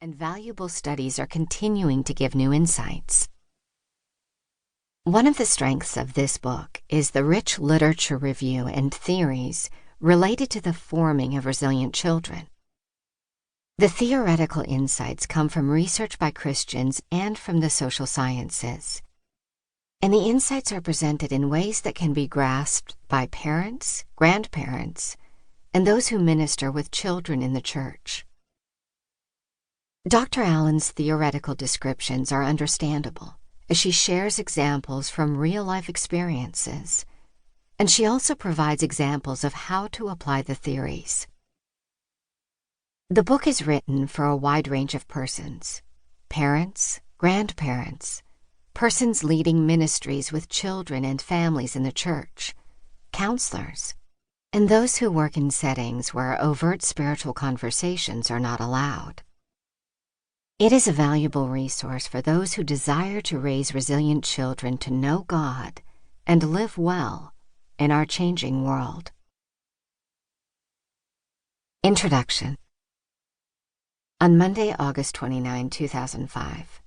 and valuable studies are continuing to give new insights. One of the strengths of this book is the rich literature review and theories related to the forming of resilient children. The theoretical insights come from research by Christians and from the social sciences. And the insights are presented in ways that can be grasped by parents, grandparents, and those who minister with children in the church. Dr. Allen's theoretical descriptions are understandable, as she shares examples from real-life experiences, and she also provides examples of how to apply the theories. The book is written for a wide range of persons: parents, grandparents, persons leading ministries with children and families in the church, counselors, and those who work in settings where overt spiritual conversations are not allowed. It is a valuable resource for those who desire to raise resilient children to know God and live well in our changing world. Introduction. On Monday, August 29, 2005,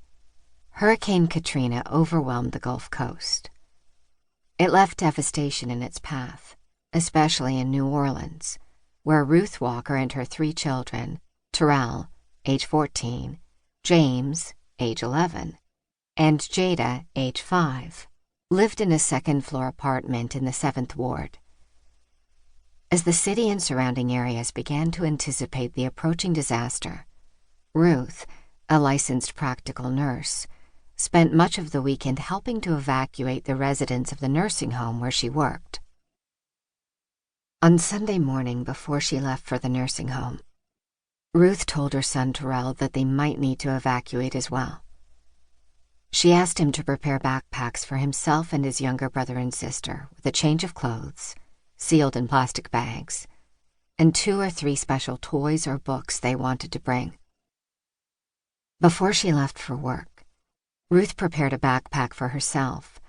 Hurricane Katrina overwhelmed the Gulf Coast. It left devastation in its path, especially in New Orleans, where Ruth Walker and her 3 children, Terrell, age 14, James, age 11, and Jada, age 5, lived in a second-floor apartment in the 7th Ward. As the city and surrounding areas began to anticipate the approaching disaster, Ruth, a licensed practical nurse, spent much of the weekend helping to evacuate the residents of the nursing home where she worked. On Sunday morning, before she left for the nursing home, Ruth told her son Terrell that they might need to evacuate as well. She asked him to prepare backpacks for himself and his younger brother and sister with a change of clothes, sealed in plastic bags, and 2 or 3 special toys or books they wanted to bring. Before she left for work, Ruth prepared a backpack for herself,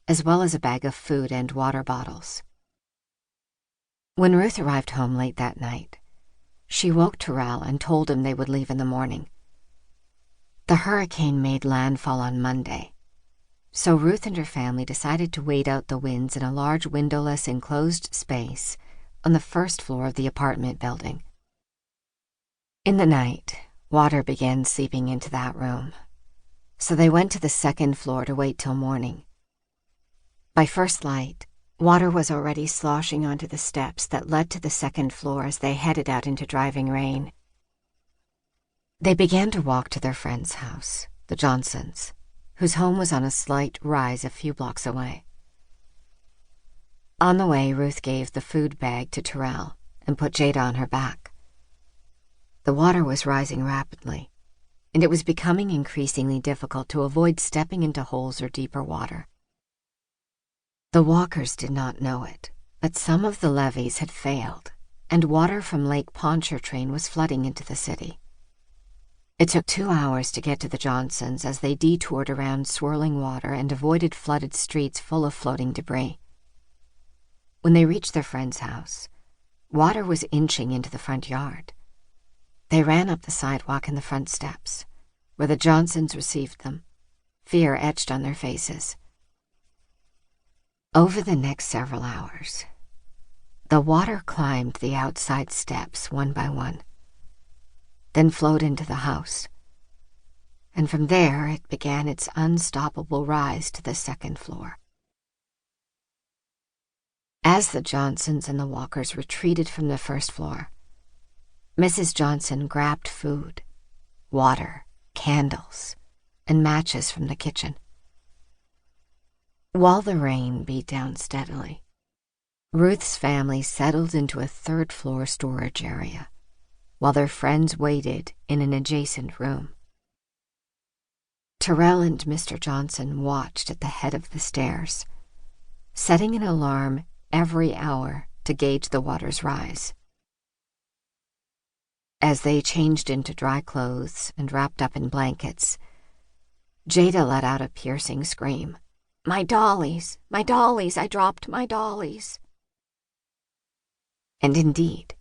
as well as a bag of food and water bottles. When Ruth arrived home late that night, she woke Terrell and told him they would leave in the morning. The hurricane made landfall on Monday, so Ruth and her family decided to wait out the winds in a large windowless enclosed space on the 1st floor of the apartment building. In the night, water began seeping into that room, so they went to the 2nd floor to wait till morning. By first light, water was already sloshing onto the steps that led to the 2nd floor as they headed out into driving rain. They began to walk to their friend's house, the Johnsons, whose home was on a slight rise a few blocks away. On the way, Ruth gave the food bag to Terrell and put Jada on her back. The water was rising rapidly, and it was becoming increasingly difficult to avoid stepping into holes or deeper water. The Walkers did not know it, but some of the levees had failed, and water from Lake Pontchartrain was flooding into the city. It took 2 hours to get to the Johnsons as they detoured around swirling water and avoided flooded streets full of floating debris. When they reached their friend's house, water was inching into the front yard. They ran up the sidewalk and the front steps, where the Johnsons received them, fear etched on their faces. Over the next several hours, the water climbed the outside steps one by one, then flowed into the house, and from there it began its unstoppable rise to the 2nd floor. As the Johnsons and the Walkers retreated from the 1st floor, Mrs. Johnson grabbed food, water, candles, and matches from the kitchen. While the rain beat down steadily, Ruth's family settled into a 3rd-floor storage area, while their friends waited in an adjacent room. Terrell and Mr. Johnson watched at the head of the stairs, setting an alarm every hour to gauge the water's rise. As they changed into dry clothes and wrapped up in blankets, Jada let out a piercing scream. My dollies, I dropped my dollies." And indeed,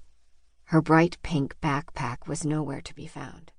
her bright pink backpack was nowhere to be found.